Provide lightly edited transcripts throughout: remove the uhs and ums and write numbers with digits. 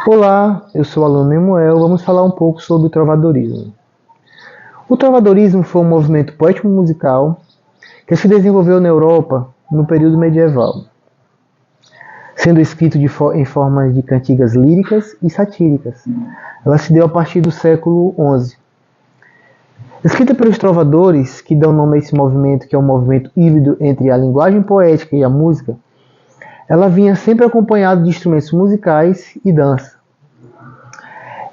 Olá, eu sou o aluno Nemuel. Vamos falar um pouco sobre o trovadorismo. O trovadorismo foi um movimento poético-musical que se desenvolveu na Europa no período medieval, sendo escrito em formas de cantigas líricas e satíricas. Ela se deu a partir do século XI. Escrita pelos trovadores, que dão nome a esse movimento, que é um movimento híbrido entre a linguagem poética e a música, ela vinha sempre acompanhada de instrumentos musicais e dança.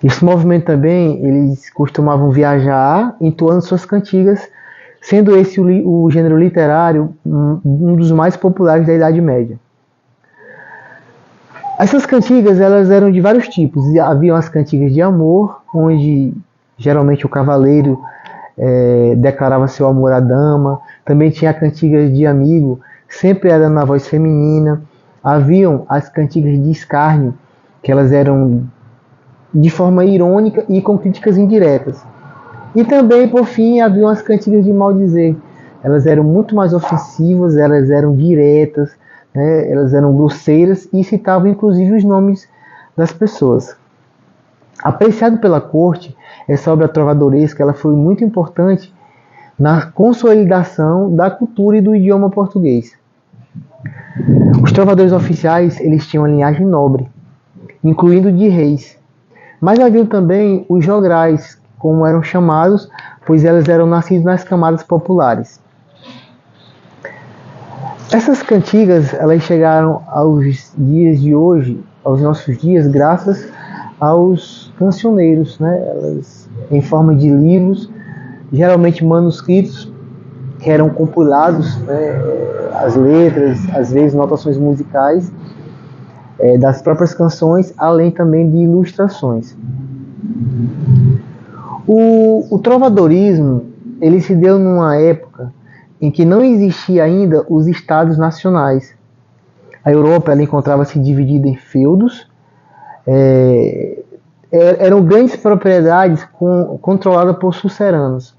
Esse movimento também, eles costumavam viajar entoando suas cantigas, sendo esse o gênero literário um dos mais populares da Idade Média. Essas cantigas, elas eram de vários tipos. Havia as cantigas de amor, onde geralmente o cavaleiro declarava seu amor à dama. Também tinha cantigas de amigo, sempre era na voz feminina. Haviam as cantigas de escárnio, que elas eram de forma irônica e com críticas indiretas. E também, por fim, haviam as cantigas de maldizer. Elas eram muito mais ofensivas, elas eram diretas, né? Elas eram grosseiras e citavam inclusive os nomes das pessoas. Apreciado pela corte, essa obra trovadoresca ela foi muito importante na consolidação da cultura e do idioma português. Os trovadores oficiais eles tinham a linhagem nobre, incluindo de reis. Mas havia também os jograis, como eram chamados, pois eles eram nascidos nas camadas populares. Essas cantigas elas chegaram aos dias de hoje, aos nossos dias, graças aos cancioneiros, né? Elas em forma de livros, geralmente manuscritos, que eram compilados, né? As letras, às vezes notações musicais das próprias canções, além também de ilustrações. O trovadorismo ele se deu numa época em que não existia ainda os estados nacionais. A Europa ela encontrava-se dividida em feudos, eram grandes propriedades controladas por suceranos.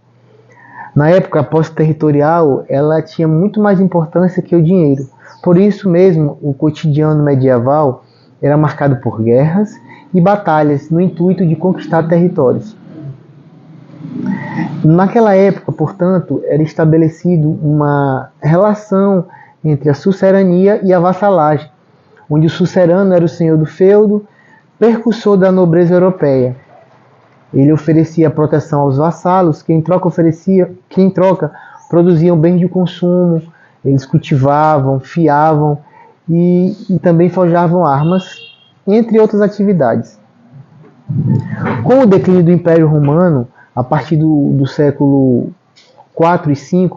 Na época, a posse territorial ela tinha muito mais importância que o dinheiro. Por isso mesmo, o cotidiano medieval era marcado por guerras e batalhas no intuito de conquistar territórios. Naquela época, portanto, era estabelecido uma relação entre a sucerania e a vassalagem, onde o sucerano era o senhor do feudo, percussor da nobreza europeia. Ele oferecia proteção aos vassalos, que em troca produziam bens de consumo, eles cultivavam, fiavam e também forjavam armas, entre outras atividades. Com o declínio do Império Romano, a partir do século IV e V,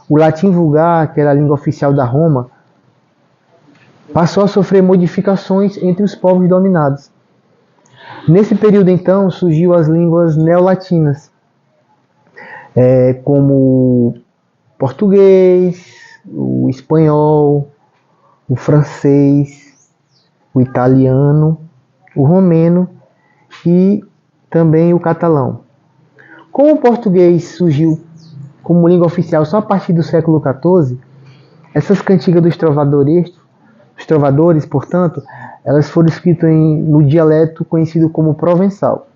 o latim vulgar, que era a língua oficial da Roma, passou a sofrer modificações entre os povos dominados. Nesse período, então, surgiu as línguas neolatinas, como o português, o espanhol, o francês, o italiano, o romeno e também o catalão. Como o português surgiu como língua oficial só a partir do século XIV, essas cantigas dos trovadores, portanto, elas foram escritas no dialeto conhecido como provençal.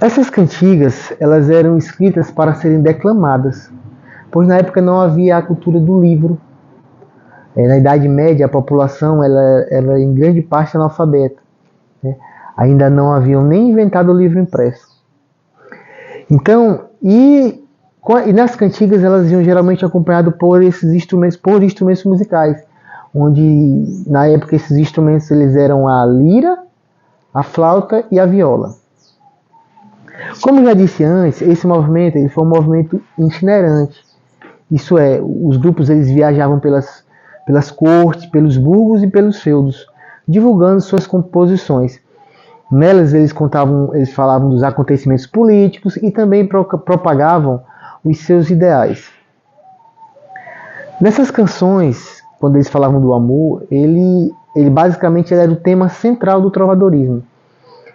Essas cantigas elas eram escritas para serem declamadas, pois na época não havia a cultura do livro. Na Idade Média, a população ela era em grande parte analfabeta, né? Ainda não haviam nem inventado o livro impresso. Então, e nas cantigas elas iam geralmente acompanhadas por instrumentos musicais, onde na época esses instrumentos eles eram a lira, a flauta e a viola. Como já disse antes, esse movimento ele foi um movimento itinerante. Isso é, os grupos eles viajavam pelas cortes, pelos burgos e pelos feudos, divulgando suas composições. Nelas eles falavam dos acontecimentos políticos e também propagavam os seus ideais. Nessas canções, quando eles falavam do amor, ele basicamente era o tema central do trovadorismo.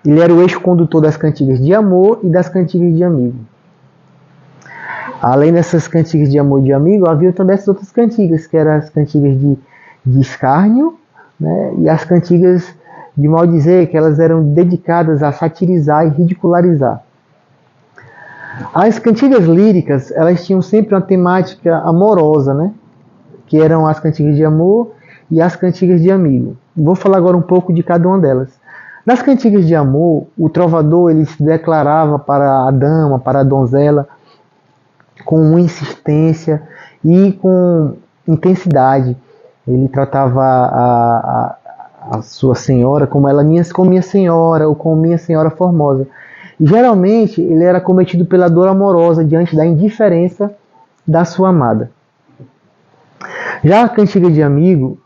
Ele era o eixo condutor das cantigas de amor e das cantigas de amigo. Além dessas cantigas de amor e de amigo, havia também essas outras cantigas, que eram as cantigas de escárnio, né, e as cantigas de mal dizer que elas eram dedicadas a satirizar e ridicularizar. As cantigas líricas, elas tinham sempre uma temática amorosa, né? Que eram as cantigas de amor e as cantigas de amigo. Vou falar agora um pouco de cada uma delas. Nas cantigas de amor, o trovador ele se declarava para a dama, para a donzela, com uma insistência e com intensidade. Ele tratava a sua senhora como minha senhora ou como minha senhora formosa. E geralmente ele era cometido pela dor amorosa diante da indiferença da sua amada. Já a cantiga de amigo,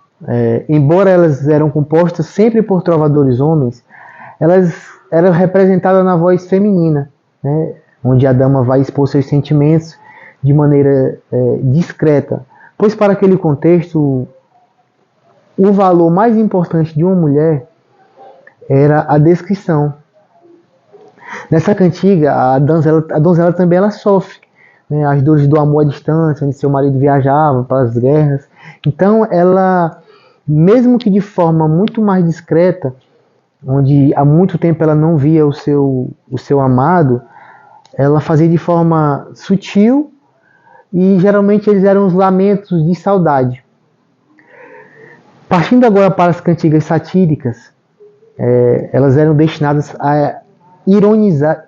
embora elas eram compostas sempre por trovadores homens, elas eram representadas na voz feminina, né, onde a dama vai expor seus sentimentos de maneira discreta, pois para aquele contexto o valor mais importante de uma mulher era a descrição. Nessa cantiga, a donzela também ela sofre, né, as dores do amor à distância, onde seu marido viajava para as guerras. Então ela, mesmo que de forma muito mais discreta, onde há muito tempo ela não via o seu amado, ela fazia de forma sutil e geralmente eles eram os lamentos de saudade. Partindo agora para as cantigas satíricas, elas eram destinadas a ironizar.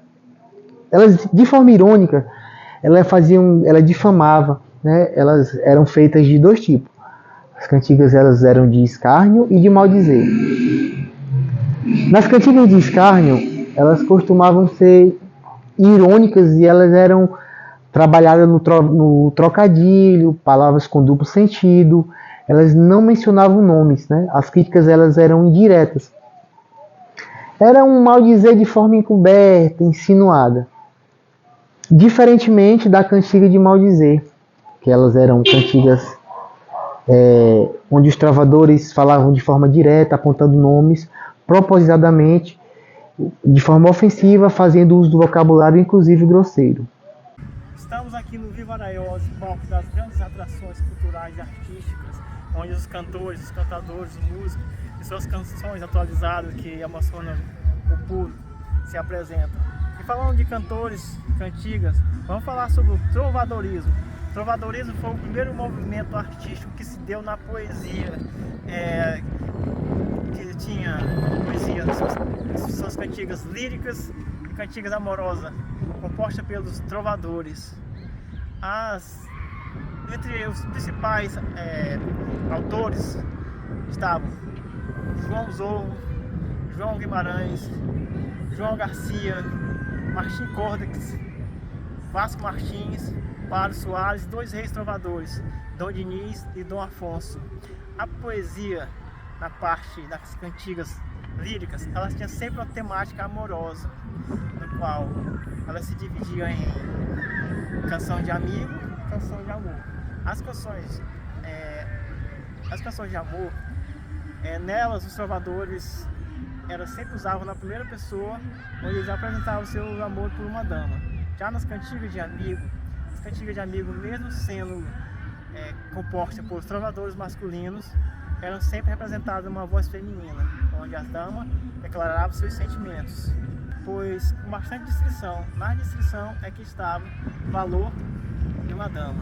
Elas, de forma irônica, ela difamava, né? Elas eram feitas de dois tipos. As cantigas elas eram de escárnio e de maldizer. Nas cantigas de escárnio, elas costumavam ser irônicas e elas eram trabalhadas no trocadilho, palavras com duplo sentido. Elas não mencionavam nomes, né? As críticas elas eram indiretas. Era um maldizer de forma encoberta, insinuada. Diferentemente da cantiga de maldizer, que elas eram cantigas onde os trovadores falavam de forma direta, apontando nomes, propositadamente, de forma ofensiva, fazendo uso do vocabulário, inclusive grosseiro. Estamos aqui no Viva Araiós, palco das grandes atrações culturais e artísticas, onde os cantores, os cantadores, os músicos e suas canções atualizadas que emocionam o público se apresentam. E falando de cantores, cantigas, vamos falar sobre o trovadorismo. O trovadorismo foi o primeiro movimento artístico que se deu na poesia, que tinha poesia, suas cantigas líricas e cantigas amorosas, composta pelos trovadores. Entre os principais autores estavam João Zorro, João Guimarães, João Garcia, Martim Córdix, Vasco Martins, Mário Soares e dois reis trovadores, Dom Diniz e Dom Afonso. A poesia, na parte das cantigas líricas, elas tinham sempre uma temática amorosa, no qual elas se dividiam em canção de amigo e canção de amor. As canções de amor, nelas os trovadores sempre usavam na primeira pessoa, onde eles apresentavam seu amor por uma dama. Já nas cantigas de amigo, as cantigas de amigo, mesmo sendo compostas por trovadores masculinos, eram sempre representadas uma voz feminina, onde as damas declaravam seus sentimentos, pois com bastante descrição. Na descrição é que estava o valor de uma dama.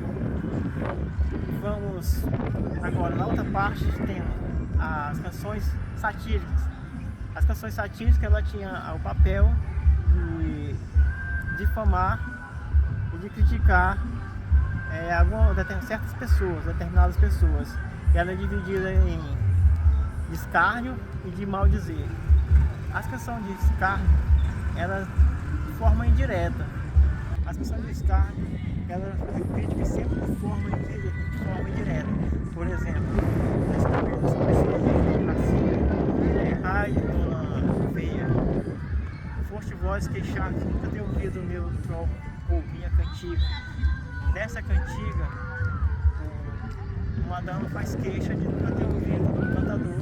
Vamos agora na outra parte, temos as canções satíricas. As canções satíricas ela tinha o papel de difamar e de criticar certas pessoas, determinadas pessoas. Ela é dividida em escárnio e de maldizer. As canções de escárnio, ela de forma indireta. As canções de escárnio, ela critica sempre de forma indireta. Por exemplo, ai, dona feia, foste vós queixar que nunca tenho ouvido o meu trovo ou minha cantiga. Nessa cantiga, uma dama faz queixa de nunca ter ouvido do cantador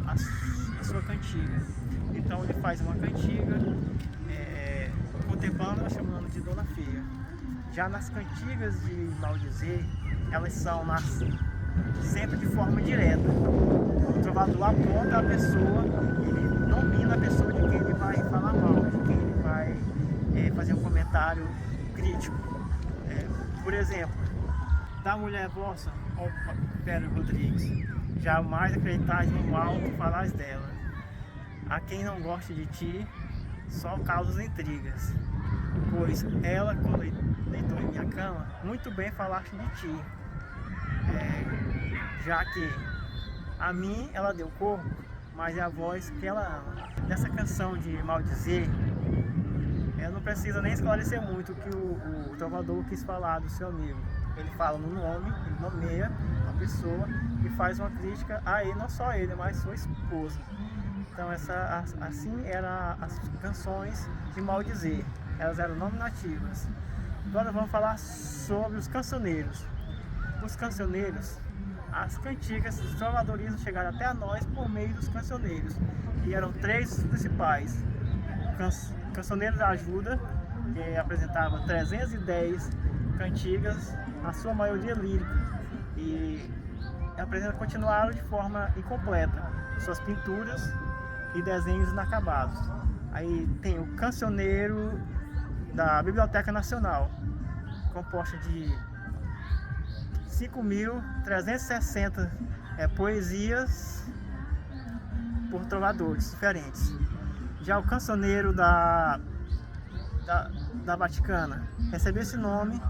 a sua cantiga. Então ele faz uma cantiga contemplando, chamando de dona feia. Já nas cantigas de maldizer, elas são sempre de forma direta. O trovador aponta a pessoa e da pessoa de quem ele vai falar mal, de quem ele vai fazer um comentário crítico. Por exemplo, da mulher vossa, ó Pedro Rodrigues, jamais acreditais no mal que falais dela. A quem não gosta de ti, só causas intrigas. Pois ela, quando deitou em minha cama, muito bem falaste de ti. Já que a mim ela deu corpo, mas é a voz que ela ama. Nessa canção de maldizer, não precisa nem esclarecer muito o que o trovador quis falar do seu amigo. Ele fala no nome, ele nomeia a pessoa e faz uma crítica a ele, não só ele, mas sua esposa. Então assim eram as canções de maldizer, elas eram nominativas. Agora vamos falar sobre os cancioneiros. Os cancioneiros, as cantigas do trovadorismo chegaram até nós por meio dos cancioneiros, e eram três principais. Cancioneiro da Ajuda, que apresentava 310 cantigas, na sua maioria lírica, e continuaram de forma incompleta, suas pinturas e desenhos inacabados. Aí tem o Cancioneiro da Biblioteca Nacional, composta de 5.360 poesias por trovadores diferentes. Já o Cancioneiro da Vaticana recebeu esse nome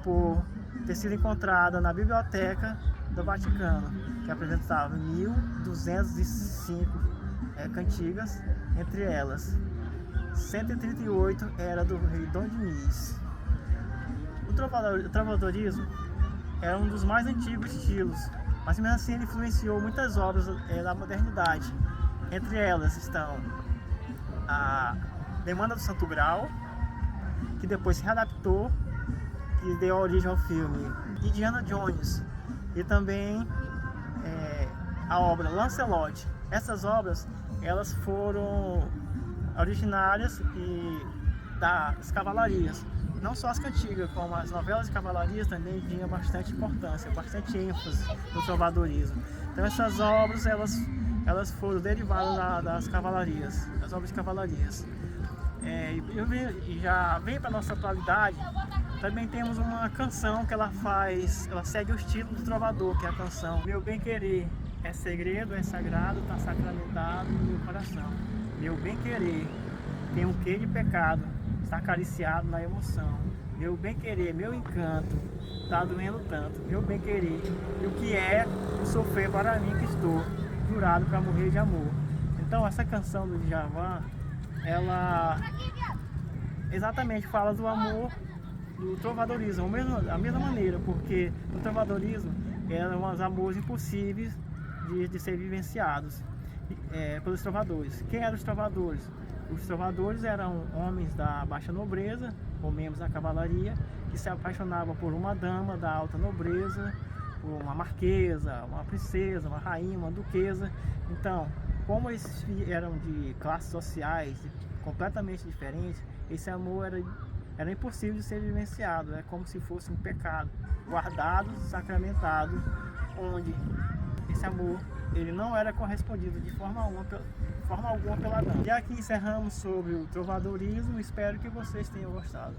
por ter sido encontrada na Biblioteca do Vaticano, que apresentava 1.205 cantigas, entre elas 138 era do rei Dom Diniz. O trovadorismo era um dos mais antigos estilos, mas mesmo assim ele influenciou muitas obras da modernidade. Entre elas estão a Demanda do Santo Grau, que depois se readaptou, que deu origem ao filme Indiana Jones, e também a obra Lancelot. Essas obras elas foram originárias das cavalarias. Não só as cantigas, como as novelas de cavalarias também tinham bastante importância, bastante ênfase no trovadorismo. Então essas obras elas foram derivadas das cavalarias, das obras de cavalarias. E já vem para nossa atualidade, também temos uma canção que ela segue o estilo do trovador, que é a canção Meu Bem Querer. É segredo, é sagrado, está sacramentado no meu coração. Meu bem querer tem um quê de pecado, está acariciado na emoção. Meu bem querer, meu encanto, está doendo tanto. Meu bem querer, e o que é o sofrer para mim que estou jurado para morrer de amor. Então essa canção do Djavan, ela exatamente fala do amor do trovadorismo, a mesma maneira, porque no trovadorismo eram os amores impossíveis de ser vivenciados pelos trovadores. Quem eram os trovadores? Os trovadores eram homens da baixa nobreza, ou membros da cavalaria, que se apaixonavam por uma dama da alta nobreza, por uma marquesa, uma princesa, uma rainha, uma duquesa. Então, como eles eram de classes sociais completamente diferentes, esse amor era impossível de ser vivenciado. É como se fosse um pecado guardado, sacramentado, onde esse amor ele não era correspondido de forma alguma pela dama. E aqui encerramos sobre o trovadorismo. Espero que vocês tenham gostado.